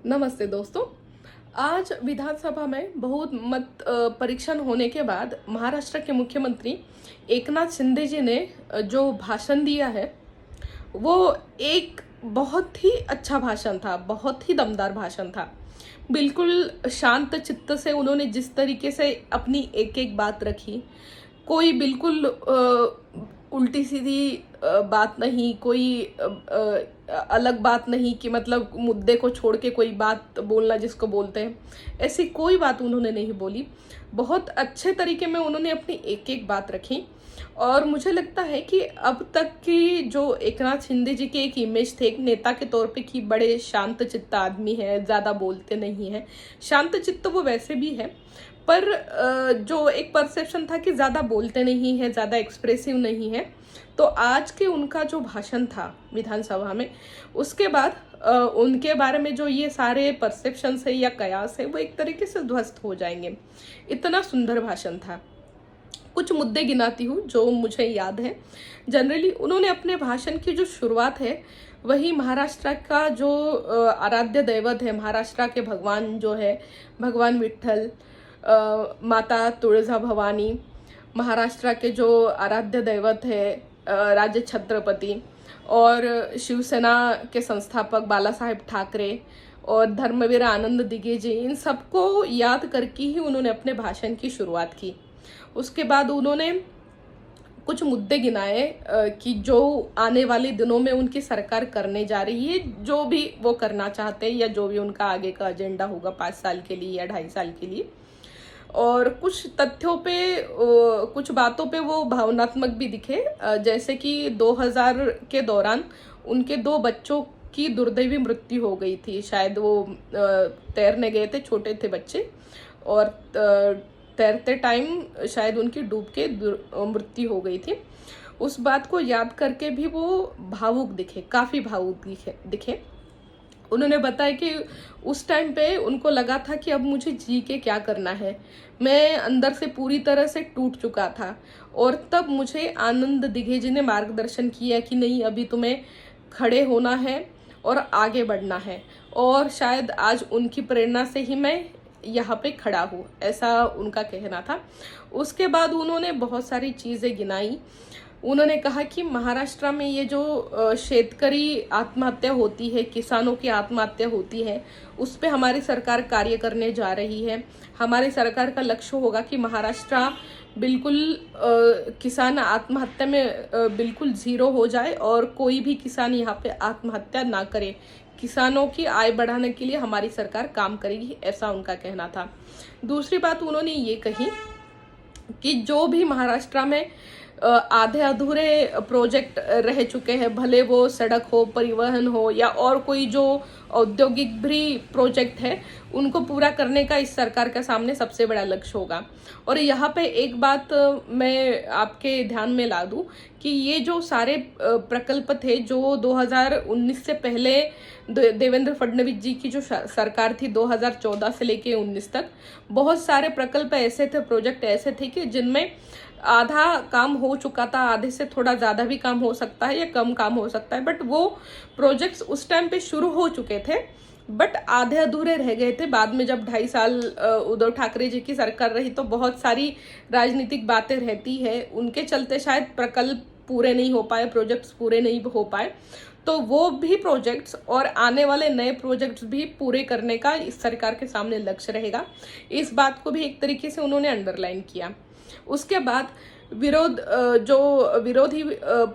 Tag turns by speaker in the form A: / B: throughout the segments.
A: नमस्ते दोस्तों। आज विधानसभा में बहुत मत परीक्षण होने के बाद महाराष्ट्र के मुख्यमंत्री एकनाथ शिंदे जी ने जो भाषण दिया है वो एक बहुत ही अच्छा भाषण था, बहुत ही दमदार भाषण था। बिल्कुल शांत चित्त से उन्होंने जिस तरीके से अपनी एक एक बात रखी, कोई बिल्कुल उल्टी सीधी बात नहीं, कोई अलग बात नहीं कि मतलब मुद्दे को छोड़ के कोई बात बोलना जिसको बोलते हैं, ऐसी कोई बात उन्होंने नहीं बोली। बहुत अच्छे तरीके में उन्होंने अपनी एक एक बात रखी और मुझे लगता है कि अब तक की जो एकनाथ शिंदे जी की एक इमेज थे एक नेता के तौर पे कि बड़े शांत चित्त आदमी है, ज़्यादा बोलते नहीं हैं, शांत चित्त वो वैसे भी है, पर जो एक परसेप्शन था कि ज़्यादा बोलते नहीं हैं, ज़्यादा एक्सप्रेसिव नहीं है। तो आज के उनका जो भाषण था विधानसभा में, उसके बाद उनके बारे में जो ये सारे परसेप्शन है या कयास है वो एक तरीके से ध्वस्त हो जाएंगे। इतना सुंदर भाषण था। कुछ मुद्दे गिनाती हूँ जो मुझे याद है। जनरली उन्होंने अपने भाषण की जो शुरुआत है वही महाराष्ट्र का जो आराध्य दैवत है, महाराष्ट्र के भगवान जो है भगवान विट्ठल, माता तुळजा भवानी, महाराष्ट्र के जो आराध्य दैवत है राजे छत्रपति और शिवसेना के संस्थापक बाला साहेब ठाकरे और धर्मवीर आनंद दिघे जी, इन सबको याद करके ही उन्होंने अपने भाषण की शुरुआत की। उसके बाद उन्होंने कुछ मुद्दे गिनाए कि जो आने वाले दिनों में उनकी सरकार करने जा रही है, जो भी वो करना चाहते हैं या जो भी उनका आगे का एजेंडा होगा 5 साल के लिए या 2.5 साल के लिए। और कुछ तथ्यों पे, कुछ बातों पे वो भावनात्मक भी दिखे, जैसे कि 2000 के दौरान उनके 2 बच्चों की दुर्दैवी मृत्यु हो गई थी। शायद वो तैरने गए थे, छोटे थे बच्चे, और तैरते टाइम शायद उनकी डूब के मृत्यु हो गई थी। उस बात को याद करके भी वो भावुक दिखे, काफ़ी भावुक दिखे। उन्होंने बताया कि उस टाइम पे उनको लगा था कि अब मुझे जी के क्या करना है, मैं अंदर से पूरी तरह से टूट चुका था। और तब मुझे आनंद दिघे जी ने मार्गदर्शन किया कि नहीं, अभी तुम्हें खड़े होना है और आगे बढ़ना है, और शायद आज उनकी प्रेरणा से ही मैं यहाँ पे खड़ा हूँ, ऐसा उनका कहना था। उसके बाद उन्होंने बहुत सारी चीज़ें गिनाई। उन्होंने कहा कि महाराष्ट्र में ये जो शेतकरी आत्महत्या होती है, किसानों की आत्महत्या होती है, उस पे हमारी सरकार कार्य करने जा रही है। हमारी सरकार का लक्ष्य होगा कि महाराष्ट्र बिल्कुल किसान आत्महत्या में बिल्कुल ज़ीरो हो जाए और कोई भी किसान यहाँ पे आत्महत्या ना करे। किसानों की आय बढ़ाने के लिए हमारी सरकार काम करेगी, ऐसा उनका कहना था। दूसरी बात उन्होंने ये कही कि जो भी महाराष्ट्र में आधे अधूरे प्रोजेक्ट रह चुके हैं, भले वो सड़क हो, परिवहन हो या और कोई जो औद्योगिक भी प्रोजेक्ट है, उनको पूरा करने का इस सरकार के सामने सबसे बड़ा लक्ष्य होगा। और यहाँ पे एक बात मैं आपके ध्यान में ला दूँ कि ये जो सारे प्रकल्प थे जो 2019 से पहले देवेंद्र फडणवीस जी की जो सरकार थी 2014 से लेके 19 तक, बहुत सारे प्रकल्प ऐसे थे, प्रोजेक्ट ऐसे थे कि जिनमें आधा काम हो चुका था, आधे से थोड़ा ज़्यादा भी काम हो सकता है या कम काम हो सकता है, बट वो प्रोजेक्ट्स उस टाइम पे शुरू हो चुके थे बट आधे अधूरे रह गए थे। बाद में जब 2.5 साल उद्धव ठाकरे जी की सरकार रही तो बहुत सारी राजनीतिक बातें रहती है, उनके चलते शायद प्रकल्प पूरे नहीं हो पाए, प्रोजेक्ट्स पूरे नहीं हो पाए। तो वो भी प्रोजेक्ट्स और आने वाले नए प्रोजेक्ट्स भी पूरे करने का इस सरकार के सामने लक्ष्य रहेगा। इस बात को भी एक तरीके से उन्होंने अंडरलाइन किया। उसके बाद जो विरोधी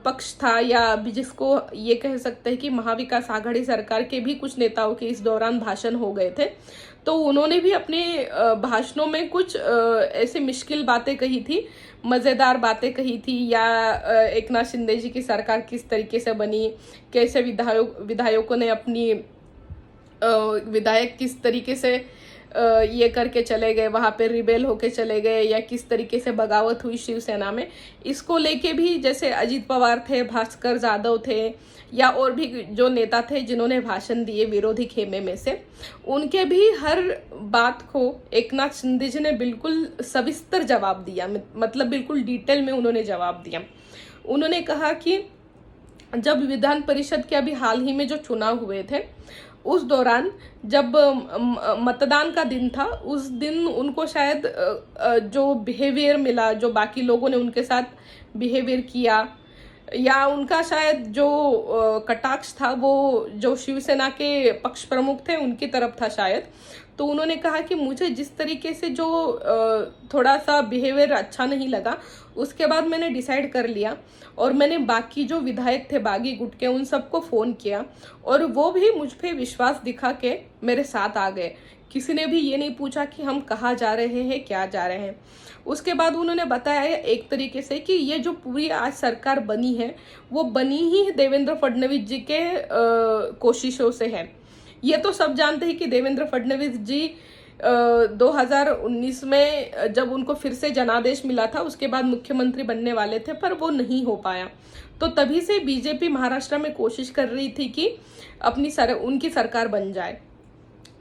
A: पक्ष था, या जिसको ये कह सकते हैं कि महाविकास आघाड़ी सरकार के भी कुछ नेताओं के इस दौरान भाषण हो गए थे, तो उन्होंने भी अपने भाषणों में कुछ ऐसी मुश्किल बातें कही थी, मज़ेदार बातें कही थी, या एकनाथ शिंदे जी की सरकार किस तरीके से बनी, कैसे विधायकों ने अपनी विधायक किस तरीके से ये करके चले गए, वहाँ पे रिबेल होके चले गए, या किस तरीके से बगावत हुई शिवसेना में, इसको लेके भी जैसे अजीत पवार थे, भास्कर जाधव थे, या और भी जो नेता थे जिन्होंने भाषण दिए विरोधी खेमे में से, उनके भी हर बात को एकनाथ शिंदे जी ने बिल्कुल सविस्तर जवाब दिया, मतलब बिल्कुल डिटेल में उन्होंने जवाब दिया। उन्होंने कहा कि जब विधान परिषद के अभी हाल ही में जो चुनाव हुए थे, उस दौरान जब मतदान का दिन था, उस दिन उनको शायद जो बिहेवियर मिला, जो बाकी लोगों ने उनके साथ बिहेवियर किया, या उनका शायद जो कटाक्ष था वो जो शिवसेना के पक्ष प्रमुख थे उनकी तरफ था शायद। तो उन्होंने कहा कि मुझे जिस तरीके से जो थोड़ा सा बिहेवियर अच्छा नहीं लगा, उसके बाद मैंने डिसाइड कर लिया और मैंने बाकी जो विधायक थे बागी गुट के उन सबको फ़ोन किया और वो भी मुझ पे विश्वास दिखा के मेरे साथ आ गए। किसी ने भी ये नहीं पूछा कि हम कहाँ जा रहे हैं, क्या जा रहे हैं। उसके बाद उन्होंने बताया एक तरीके से कि ये जो पूरी आज सरकार बनी है वो बनी ही देवेंद्र फडणवीस जी के कोशिशों से है। ये तो सब जानते हैं कि देवेंद्र फडणवीस जी 2019 में जब उनको फिर से जनादेश मिला था, उसके बाद मुख्यमंत्री बनने वाले थे, पर वो नहीं हो पाया। तो तभी से बीजेपी महाराष्ट्र में कोशिश कर रही थी कि उनकी सरकार बन जाए,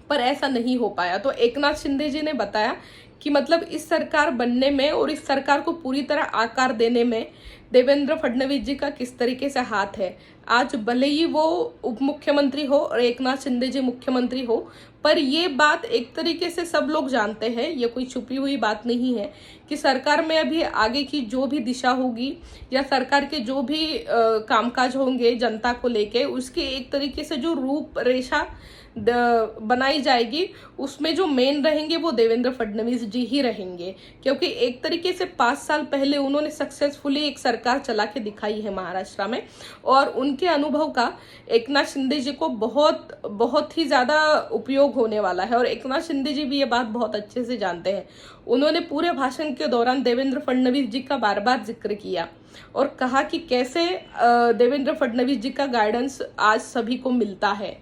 A: पर ऐसा नहीं हो पाया। तो एकनाथ शिंदे जी ने बताया कि मतलब इस सरकार बनने में और इस सरकार को पूरी तरह आकार देने में देवेंद्र फडणवीस जी का किस तरीके से हाथ है। आज भले ही वो उप मुख्यमंत्री हो और एकनाथ शिंदे जी मुख्यमंत्री हो, पर ये बात एक तरीके से सब लोग जानते हैं, ये कोई छुपी हुई बात नहीं है कि सरकार में अभी आगे की जो भी दिशा होगी या सरकार के जो भी कामकाज होंगे जनता को लेके, उसकी एक तरीके से जो रूपरेखा बनाई जाएगी, उसमें जो मेन रहेंगे वो देवेंद्र फडणवीस जी ही रहेंगे। क्योंकि एक तरीके से 5 साल पहले उन्होंने सक्सेसफुली एक सरकार चला के दिखाई है महाराष्ट्र में, और उनके अनुभव का एकनाथ शिंदे जी को बहुत बहुत ही ज़्यादा उपयोग होने वाला है। और एकनाथ शिंदे जी भी ये बात बहुत अच्छे से जानते हैं। उन्होंने पूरे भाषण के दौरान देवेंद्र फडणवीस जी का बार बार जिक्र किया और कहा कि कैसे देवेंद्र फडणवीस जी का गाइडेंस आज सभी को मिलता है।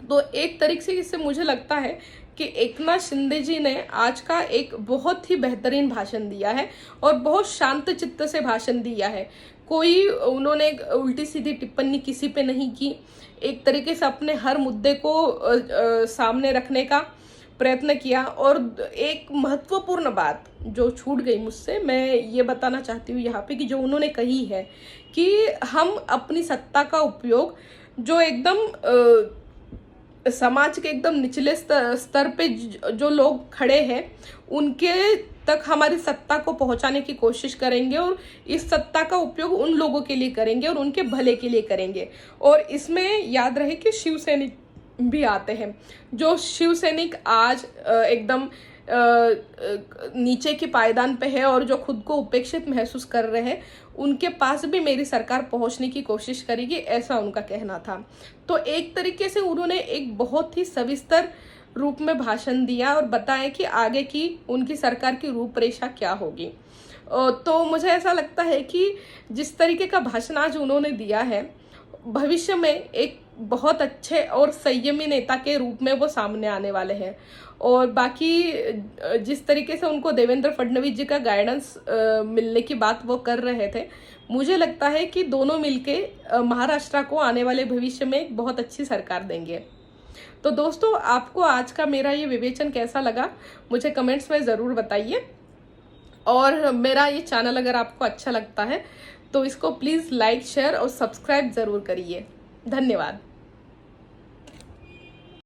A: तो एक तरीके से इससे मुझे लगता है कि एकनाथ शिंदे जी ने आज का एक बहुत ही बेहतरीन भाषण दिया है और बहुत शांत चित्त से भाषण दिया है। कोई उन्होंने उल्टी सीधी टिप्पणी किसी पे नहीं की। एक तरीके से अपने हर मुद्दे को सामने रखने का प्रयत्न किया। और एक महत्वपूर्ण बात जो छूट गई मुझसे, मैं ये बताना चाहती हूँ यहाँ पे कि जो उन्होंने कही है कि हम अपनी सत्ता का उपयोग जो एकदम समाज के एकदम निचले स्तर पे जो लोग खड़े हैं उनके तक हमारी सत्ता को पहुंचाने की कोशिश करेंगे और इस सत्ता का उपयोग उन लोगों के लिए करेंगे और उनके भले के लिए करेंगे। और इसमें याद रहे कि शिव सैनिक भी आते हैं। जो शिव सैनिक आज एकदम नीचे के पायदान पे है और जो खुद को उपेक्षित महसूस कर रहे हैं, उनके पास भी मेरी सरकार पहुंचने की कोशिश करेगी, ऐसा उनका कहना था। तो एक तरीके से उन्होंने एक बहुत ही सविस्तर रूप में भाषण दिया और बताया कि आगे की उनकी सरकार की रूपरेखा क्या होगी। तो मुझे ऐसा लगता है कि जिस तरीके का भाषण आज उन्होंने दिया है, भविष्य में एक बहुत अच्छे और संयमी नेता के रूप में वो सामने आने वाले हैं। और बाकी जिस तरीके से उनको देवेंद्र फडणवीस जी का गाइडेंस मिलने की बात वो कर रहे थे, मुझे लगता है कि दोनों मिलके महाराष्ट्र को आने वाले भविष्य में एक बहुत अच्छी सरकार देंगे। तो दोस्तों, आपको आज का मेरा ये विवेचन कैसा लगा मुझे कमेंट्स में ज़रूर बताइए। और मेरा ये चैनल अगर आपको अच्छा लगता है तो इसको प्लीज़ लाइक, शेयर और सब्सक्राइब ज़रूर करिए। धन्यवाद।